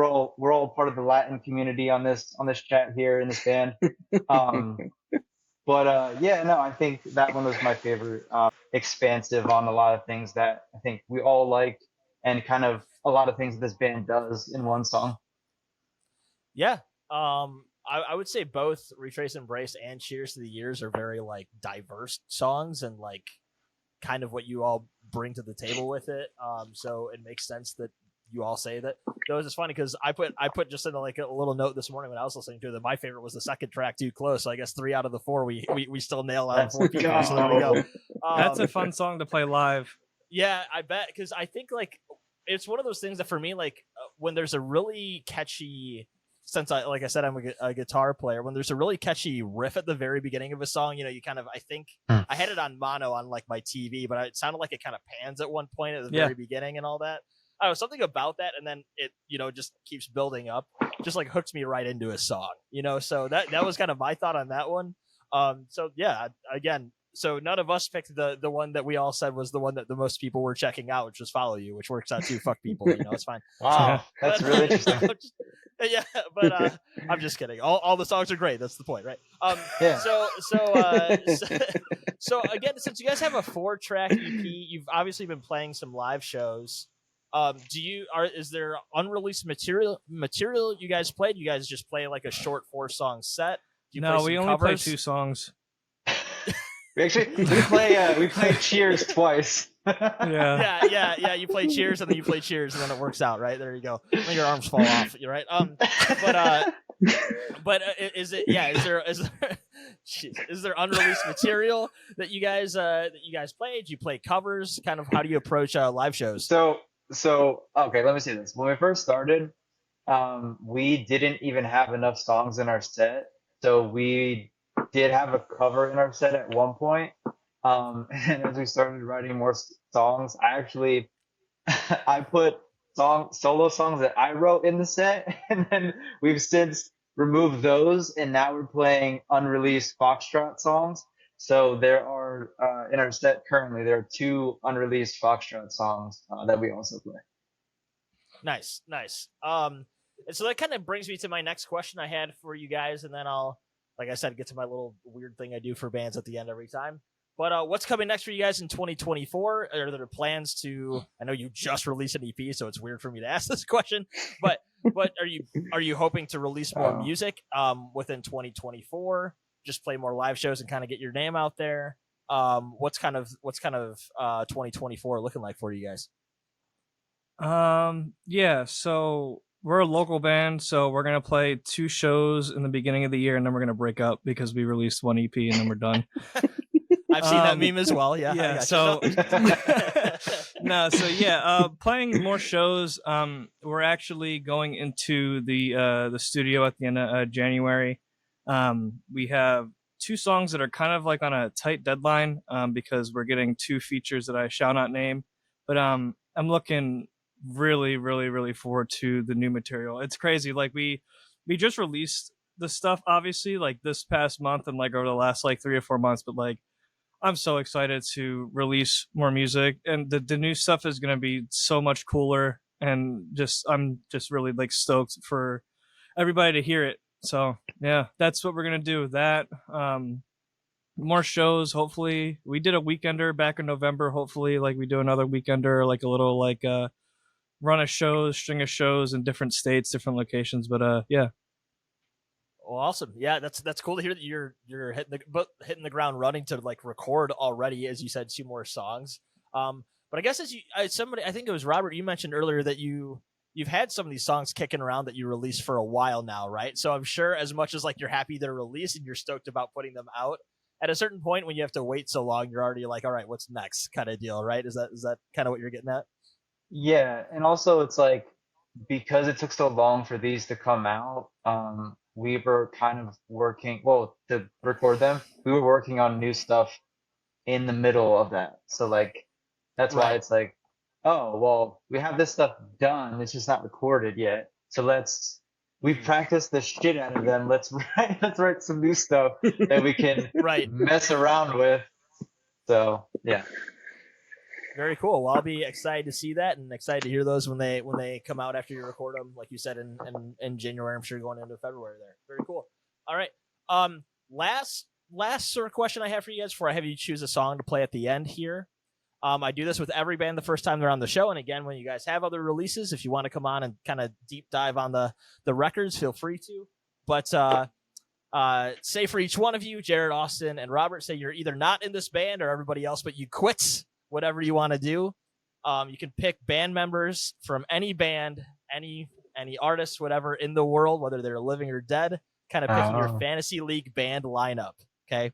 part of the Latin community on this chat here in this band. I think that one was my favorite. Expansive on a lot of things that I think we all like, and kind of a lot of things that this band does in one song. Yeah. I would say both Retrace Embrace and Cheers to the Years are very like diverse songs, and like kind of what you all bring to the table with it. So it makes sense that you all say that. Though it's funny because I put just in like a little note this morning when I was listening to it that my favorite was the second track, Too Close. So I guess 3 out of the 4 we still nail out of 4 people. So there we go. That's a fun song to play live. Yeah, I bet, because I think like it's one of those things that for me, like when there's a really catchy, since like I said, I'm a guitar player, when there's a really catchy riff at the very beginning of a song, you kind of, I think I had it on mono on like my TV, but it sounded like it kind of pans at one point at the very beginning and all that. I don't know, something about that, and then it, just keeps building up, just like hooks me right into a song, so that was kind of my thought on that one. So yeah, again, so none of us picked the one that we all said was the one that the most people were checking out, which was Follow You, which works out too. Fuck people, it's fine. Wow, that's really interesting. Yeah, but I'm just kidding. All the songs are great. That's the point, right? Yeah. So again, since you guys have a 4-track EP, you've obviously been playing some live shows. Is there unreleased material you guys played? You guys just play like a short 4-song set? No, we only play 2 songs. we play Cheers twice. Yeah. You play Cheers and then you play Cheers and then it works out, right? There you go. Then your arms fall off. You're right. But is there unreleased material that you guys play? Do you play covers? Kind of, how do you approach live shows? So okay, let me say this. When we first started, we didn't even have enough songs in our set, so we did have a cover in our set at one point. And as we started writing more songs, I put solo songs that I wrote in the set, and then we've since removed those, and now we're playing unreleased Fauxtrot songs. So there are in our set currently there are 2 unreleased Fauxtrot songs that we also play. Nice. And so that kind of brings me to my next question I had for you guys, and then I'll, like I said, get to my little weird thing I do for bands at the end every time. But what's coming next for you guys in 2024? Are there plans to? I know you just released an EP, so it's weird for me to ask this question. But are you hoping to release more music within 2024? Just play more live shows and kind of get your name out there. What's kind of 2024 looking like for you guys? Yeah, so we're a local band, so we're gonna play 2 shows in the beginning of the year, and then we're gonna break up because we released 1 EP and then we're done. I've seen that meme as well. Yeah. Yeah. So playing more shows. We're actually going into the studio at the end of January. We have 2 songs that are kind of like on a tight deadline because we're getting 2 features that I shall not name. But I'm looking really forward to the new material. It's crazy. Like we just released the stuff obviously like this past month and like over the last like 3 or 4 months, but like I'm so excited to release more music, and the new stuff is going to be so much cooler, and I'm just really like stoked for everybody to hear it. So yeah, that's what we're going to do. That more shows. Hopefully we did a weekender back in November. Hopefully like we do another weekender, like a little like run of shows, string of shows in different states, different locations. But yeah. Well, awesome. Yeah, that's cool to hear that you're hitting the ground running to like record already, as you said, 2 more songs. But I guess I think it was Robert, you mentioned earlier that you've had some of these songs kicking around that you released for a while now, right? So I'm sure as much as like you're happy they're released and you're stoked about putting them out, at a certain point when you have to wait so long, you're already like, all right, what's next kind of deal, right? Is that kind of what you're getting at? Yeah, and also it's like because it took so long for these to come out, we were kind of working, well, to record them, we were working on new stuff in the middle of that. So like that's why it's like, oh, well, we have this stuff done, it's just not recorded yet. So we practiced the shit out of them. Let's write some new stuff that we can mess around with. So yeah. Very cool. Well, I'll be excited to see that and excited to hear those when they come out after you record them, like you said, in January. I'm sure you're going into February there. Very cool. All right. Last sort of question I have for you guys before I have you choose a song to play at the end here. I do this with every band the first time they're on the show. And again, when you guys have other releases, if you want to come on and kind of deep dive on the records, feel free to. But say for each one of you, Jared, Austin, and Robert, say you're either not in this band or everybody else, but you quit. Whatever you want to do. You can pick band members from any band, any artist, whatever in the world, whether they're living or dead, kind of picking your fantasy league band lineup. Okay.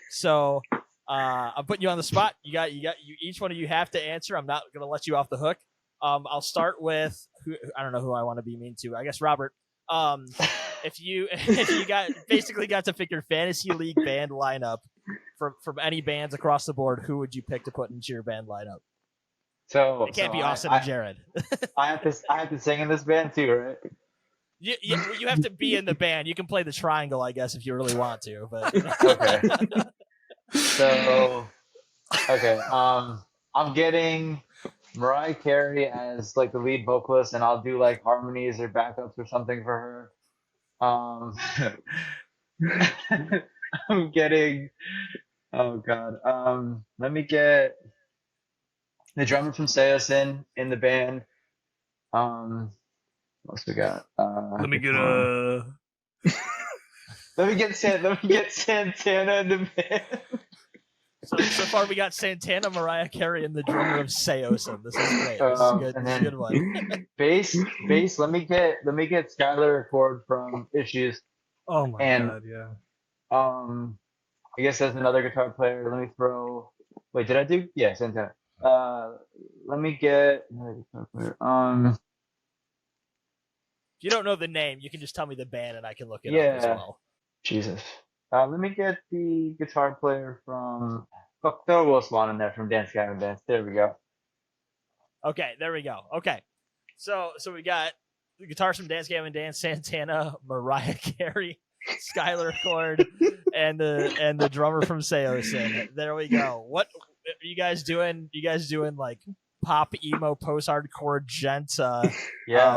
So I'm putting you on the spot. You each one of you have to answer. I'm not going to let you off the hook. I'll start with I don't know who I want to be mean to. I guess Robert. If you got to pick your fantasy league band lineup from any bands across the board, who would you pick to put into your band lineup? So it can't be Austin and Jared. I have to sing in this band too, right? You have to be in the band. You can play the triangle, I guess, if you really want to. But okay. So okay, I'm getting Mariah Carey as like the lead vocalist, and I'll do like harmonies or backups or something for her. I'm getting, oh god, let me get the drummer from Sayos in the band. What else we got? Let me get let me get Santana in the band. So far we got Santana, Mariah Carey, and the drummer of Seosin. This is great. This is good. This is a good one. bass. Let me get Skylar Accord from Issues. Oh my god, yeah. I guess as another guitar player, let me throw. Wait, did I do? Yeah, Santana. Let me get another guitar player. If you don't know the name, you can just tell me the band, and I can look it up as well. Jesus. Let me get the guitar player from. Oh, throw Will Swan in there from Dance Gavin Dance. There we go. Okay, there we go. Okay, so we got the guitars from Dance Gavin Dance, Santana, Mariah Carey, Skylar Cord, and the drummer from Seosin. There we go. What are you guys doing? You guys doing like pop emo post hardcore gent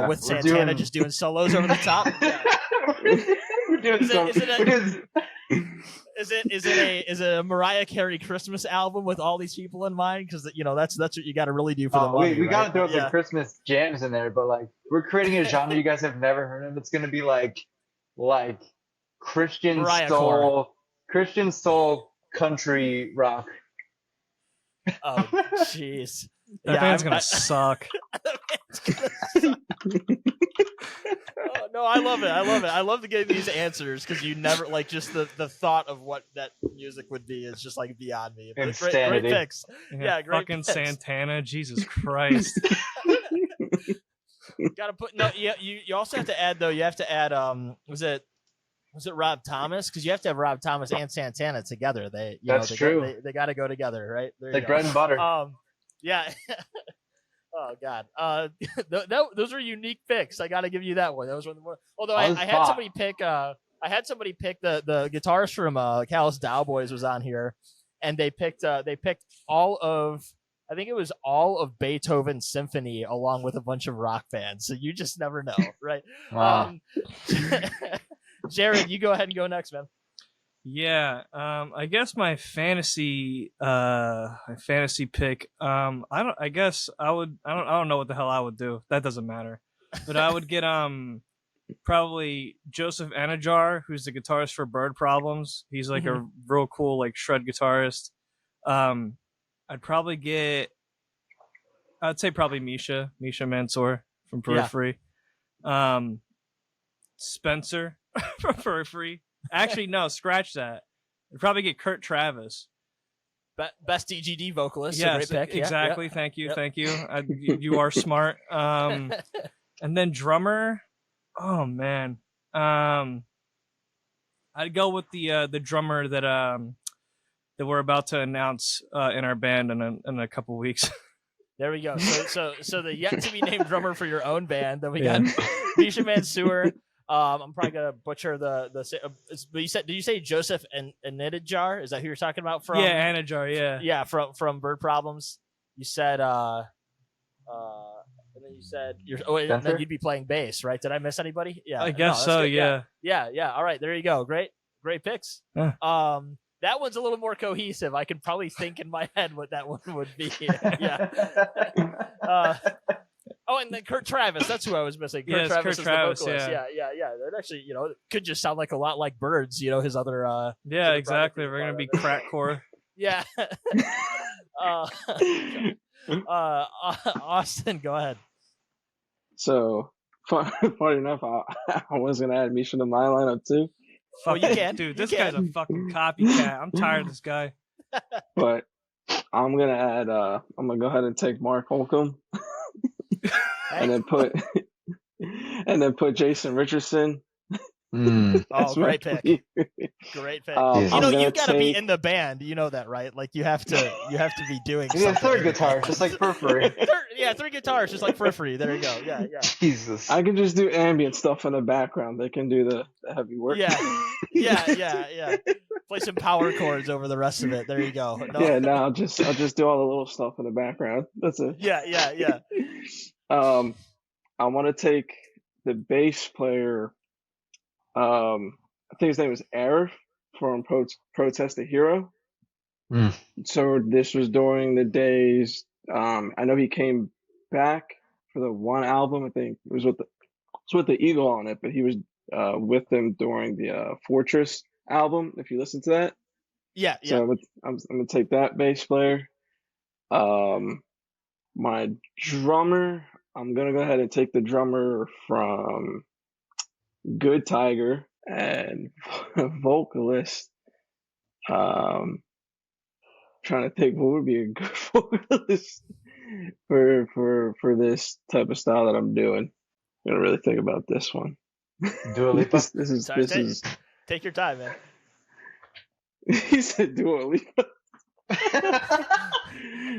with Santana just doing solos over the top? Yeah. We're doing Is it a Mariah Carey Christmas album with all these people in mind? Because that's what you got to really do for the money. We right? gotta throw some Christmas jams in there, but like we're creating a genre you guys have never heard of. It's gonna be like Christian soul country rock. Oh jeez, that band's gonna suck. Oh, no, I love it. I love to get these answers because you never like just the thought of what that music would be is just like beyond me. Great picks. Yeah, great fucking picks. Santana, Jesus Christ. Gotta put you also have to add though. You have to add was it Rob Thomas? Because you have to have Rob Thomas and Santana together. That's true. They got to go together, right? Like bread and butter. Yeah. Oh God. Those were unique picks. I got to give you that one. That was one of the more. Although I had somebody pick. I had somebody pick the guitarist from Callous Dowboys was on here, and they picked all of. I think it was all of Beethoven's symphony along with a bunch of rock bands. So you just never know, right? Wow. Jared, you go ahead and go next, man. Yeah, I guess my fantasy pick. I don't know what the hell I would do. That doesn't matter. But I would get probably Joseph Anajar, who's the guitarist for Bird Problems. He's like a real cool like shred guitarist. I'd say probably Misha Mansour from Periphery. Yeah. Spencer from Periphery. Actually, no, scratch that. I'd probably get Kurt Travis. Best DGD vocalist. Yes, great pick. Exactly. Yeah. Thank you. Thank you. You are smart. And then drummer. Oh man. I'd go with the drummer that we're about to announce in our band in a couple weeks. There we go. So the yet to be named drummer for your own band. Then we got Misha Mansour. I'm probably gonna butcher the. But did you say Joseph Anajar? Is that who you're talking about? From Anajar, yeah. Yeah, from Bird Problems. You said and then you said and then you'd be playing bass, right? Did I miss anybody? Yeah, I guess so. Good. Yeah. All right, there you go. Great picks. Yeah. That one's a little more cohesive. I can probably think in my head what that one would be. Yeah. And then Kurt Travis. That's who I was missing. Kurt Travis is the vocalist. Yeah. That actually, it could just sound like a lot like Birds. His other. Yeah, exactly. We're gonna be crackcore. Yeah. Austin, go ahead. So, funny enough, I was gonna add Misha to my lineup too. Oh, you can, dude. This guy's a fucking copycat. I'm tired of this guy. But I'm gonna add. I'm gonna go ahead and take Mark Holcomb. and then put Jason Richardson. Oh, great pick! Great pick. You've got to be in the band. You know that, right? Like you have to be doing. He's a third guitar, just like Periphery. Three guitars, just like Periphery. There you go. Yeah. Jesus. I can just do ambient stuff in the background. They can do the heavy work. Yeah. Play some power chords over the rest of it. There you go. No. Yeah, no, I'll just do all the little stuff in the background. That's it. Yeah. I want to take the bass player. I think his name was Arif from Protest the Hero. So this was during the days. I know he came back for the one album. I think it was with the Eagle on it, but he was with them during the Fortress album. If you listen to that, yeah. So I'm gonna take that bass player. My drummer, I'm gonna go ahead and take the drummer from Good Tiger and vocalist. Trying to think what would be a good vocalist for this type of style that I'm doing. I'm gonna really think about this one. Dua Lipa. This is Take your time, man. He said Dua Lipa.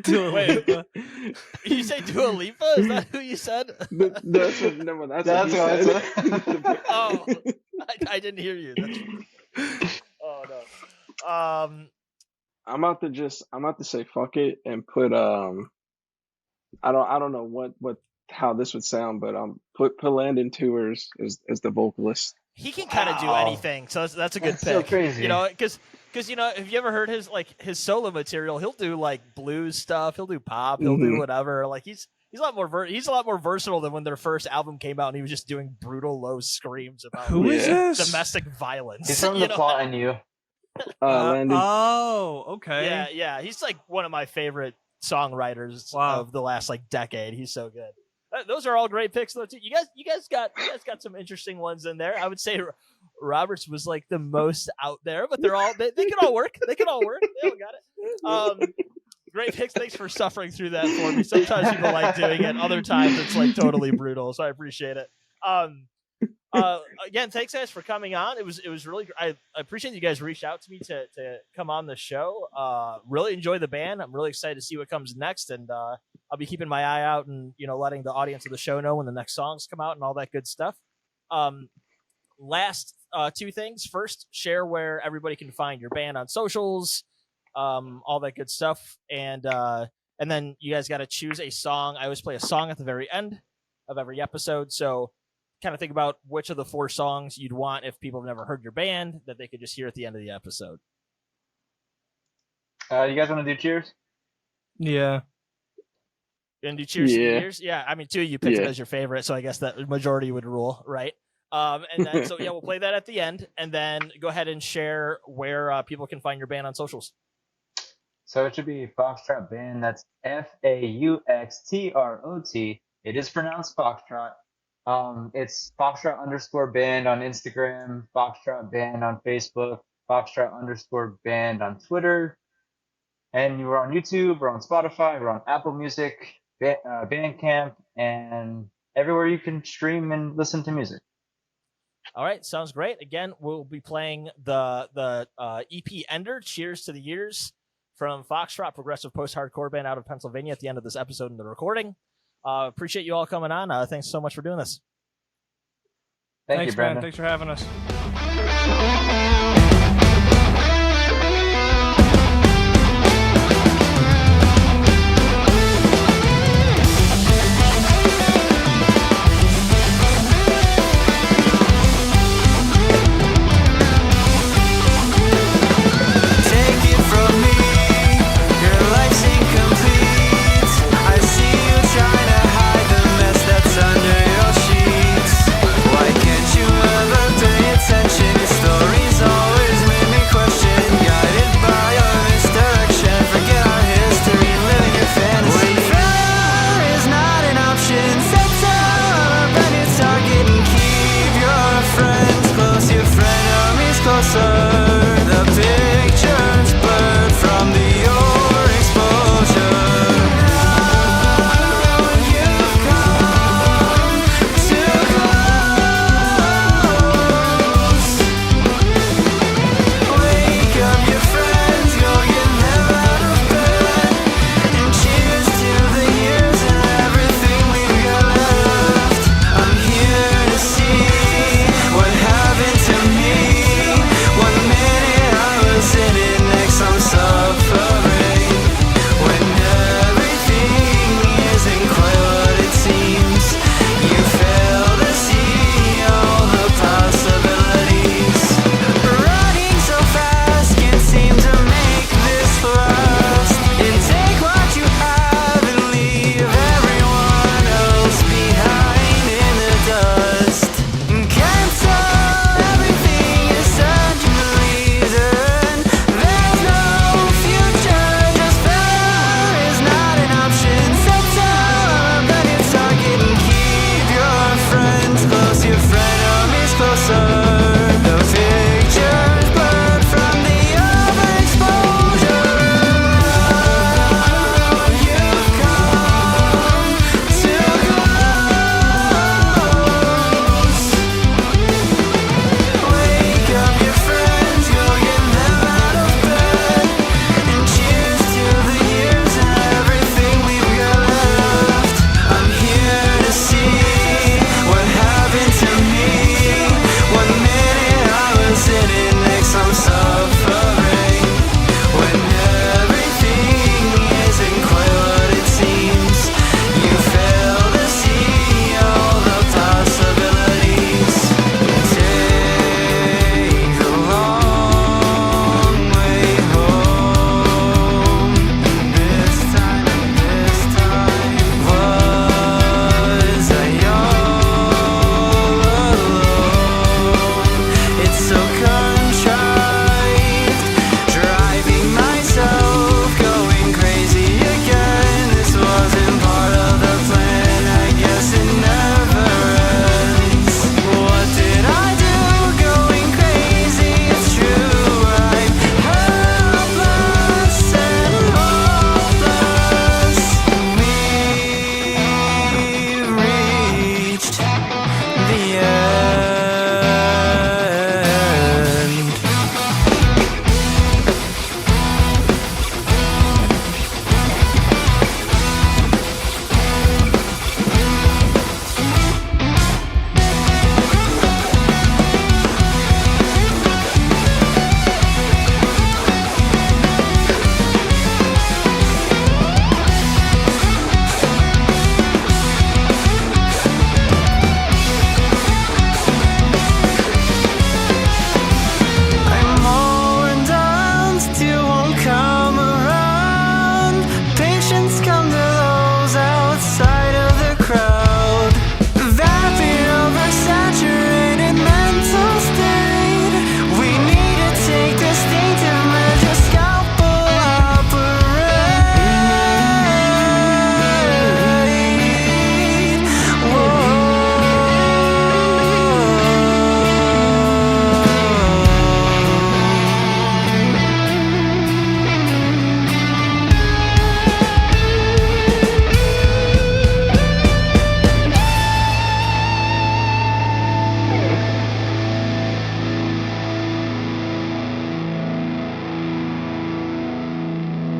Dua Wait. Lipa. You say Dua Lipa? Is that who you said? That's what, no, that's That's what he what I said. Oh, I didn't hear you. Oh no. I'm about to say fuck it and put I don't know what how this would sound, but put Landon Tours as the vocalist. He can kind of do Wow. anything, so that's a good That's pick. so crazy. You know, because you know, have you ever heard his solo material? He'll do like blues stuff. He'll do pop. He'll do whatever. Like he's a lot more versatile than when their first album came out and he was just doing brutal low screams about Who is this? domestic violence. He's from you The know? Plot and You. Landon. Oh, okay. Yeah. He's like one of my favorite songwriters of the last like decade. He's so good. Those are all great picks though too. You guys got some interesting ones in there. I would say Roberts was like the most out there, but they're all they can all work. They all got it. Great picks. Thanks for suffering through that for me. Sometimes people like doing it. Other times it's like totally brutal. So I appreciate it. Again, thanks guys for coming on. It was really. I appreciate you guys reached out to me to come on the show. Really enjoy the band. I'm really excited to see what comes next, and I'll be keeping my eye out and letting the audience of the show know when the next songs come out and all that good stuff. Last two things. First, share where everybody can find your band on socials, all that good stuff, and then you guys got to choose a song. I always play a song at the very end of every episode, so kind of think about which of the 4 songs you'd want if people have never heard your band that they could just hear at the end of the episode. You guys want to do Cheers? Yeah. You gonna do Cheers to the Yeah. Years? Yeah, I mean, 2 you picked it Yeah. as your favorite, so I guess that majority would rule, right? And then so yeah, we'll play that at the end, and then go ahead and share where people can find your band on socials. So it should be Fauxtrot Band. That's Fauxtrot. It is pronounced Foxtrot. It's Foxtrot_band on Instagram, Foxtrot Band on Facebook, Foxtrot_band on Twitter. And we're on YouTube, we're on Spotify, we're on Apple Music, Bandcamp, and everywhere you can stream and listen to music. All right, sounds great. Again, we'll be playing the EP Ender, Cheers to the Years, from Fauxtrot, progressive post-hardcore band out of Pennsylvania at the end of this episode in the recording. Appreciate you all coming on. Thanks so much for doing this. Thanks, Thanks, man. Brandon. Thanks for having us.